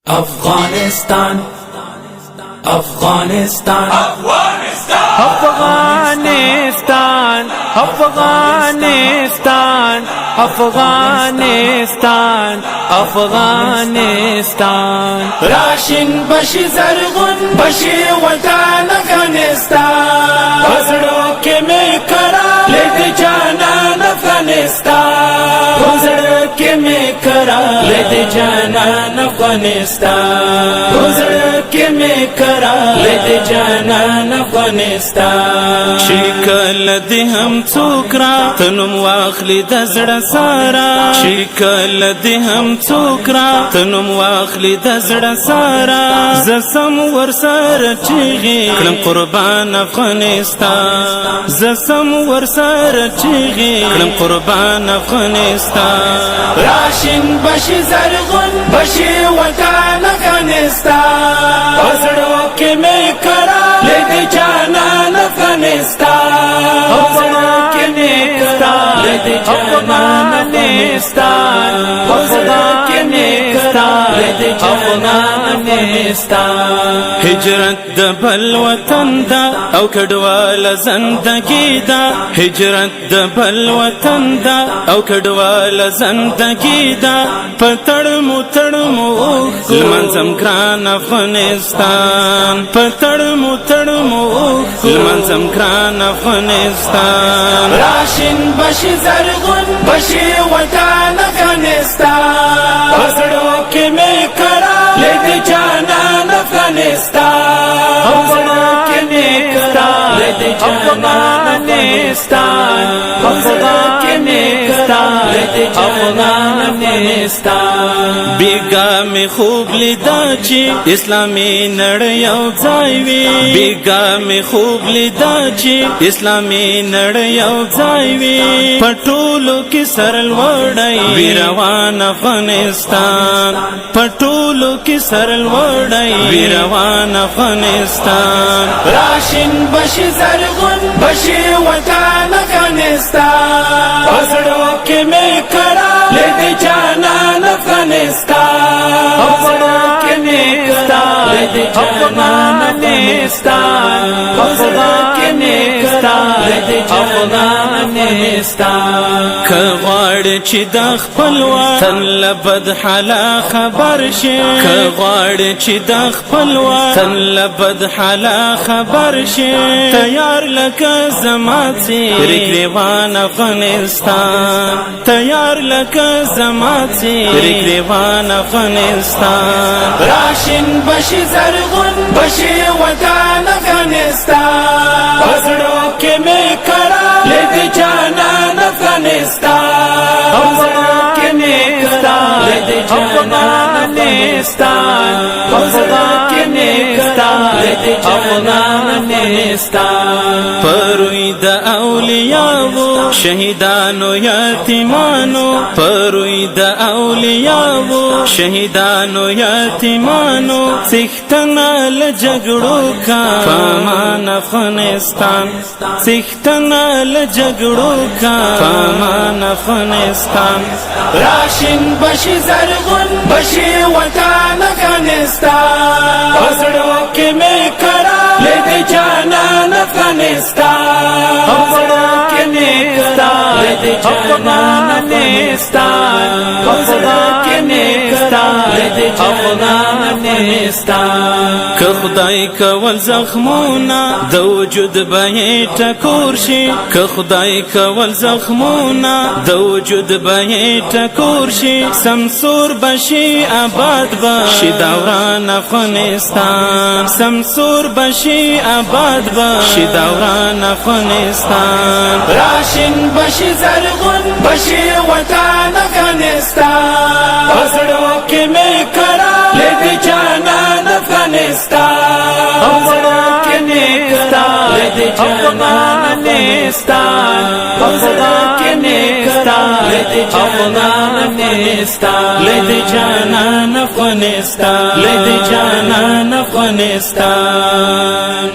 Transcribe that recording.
افغانستان افغانستان افغانستان افغانستان افغانستان افغانستان راشن بشي زرغون بشي وطن افغانستان بزړو کې مې کرا لید جانان افغانستان بزړو کې مې کرا لید جانان افغانستان بزړو کې مې کرا لید جانان افغانستان شکل دې هم څوکرا تنم واخلي د زړه سارا شکل دې هم څوکرا تنم واخلي د زړه سارا زسم ورسره چیغي کلم قربان افغانستان زسم ورسره چیغي کلم قربان افغانستان راشن بشي زرغون بشي وطن افغانستان بزړو کې مې کرا لید جانان افغانستان بزړو کې مې کرا لید جانان افغانستان بزړو کې مې کرا لید جانان افغانستان هجرت د بل وطن دا او کډوال زندگی دا هجرت د بل وطن دا او کډوال زندگی دا پتړ مو لمنځم ګران افغانستان پتړ مو لمنځم ګران افغانستان راشن بشي زرغون بشي وطن افغانستان بزړو کې مې کرا لید جانان افغانستان بزړو کې مې کرا لید جانان افغانستان بزړو کې مې کرا لید جانان افغانستان بیگا می خوب لیدا چې اسلامي نړۍ او ځای وي بیگا می خوب لیدا چې اسلامي نړۍ او ځای وي پټولو کې سرل وړای ویروان افغانستان پټولو کې سرل وړای ویروان افغانستان راشن بشي زرغون بشي وطن افغانستان بزړو کې مې کرا لید جانان افغانستان بزړو کې مې کرا لید جانان افغانستان بزړو کې مې کرا لید جانان افغانستان که غواړې چې د خپل وطن له بد حاله خبر شې که غواړې چې د خپل وطن له بد حاله خبر شې تیار لکه زما څېرې ګریوان افغانستان تیار لکه زما څېرې ګریوان افغانستان راشن بشي زرغون بشي وطن افغانستان بزړو کې مې کرا لید جانان افغانستان بزړو کې مې کرا لید جانان افغانستان بزړو کې مې کرا لید جانان افغانستان پروي د اولیاءو شهیدانو یتیمانو پروي د اولیاءو شهیدانو یتیمانو څښتنه له جګړو کا پامان افغانستان څښتنه له جګړو کا پامان افغانستان راشن بشي زرغون بشي وطن افغانستان بزړو کې مې کرا لید جانان افغانستان بزړو کې مې کرا لید جانان افغانستان بزړو کې مې کرا لید جانان افغانستان که خدای کول زخمونه د وجود به ټکور شي که خدای کول زخمونه د وجود به ټکور شي سمسور بشي آباد بشي دوران افغانستان سمسور بشي آباد بشي دوران افغانستان راشن بشي زرغون بشي وطن افغانستان بزړو کې مې کرا لید جانان افغانستان بزړو کې مې کرا لید جانان افغانستان بزړو کې مې کرا لید جانان افغانستان لید جانان افغانستان لید جانان افغانستان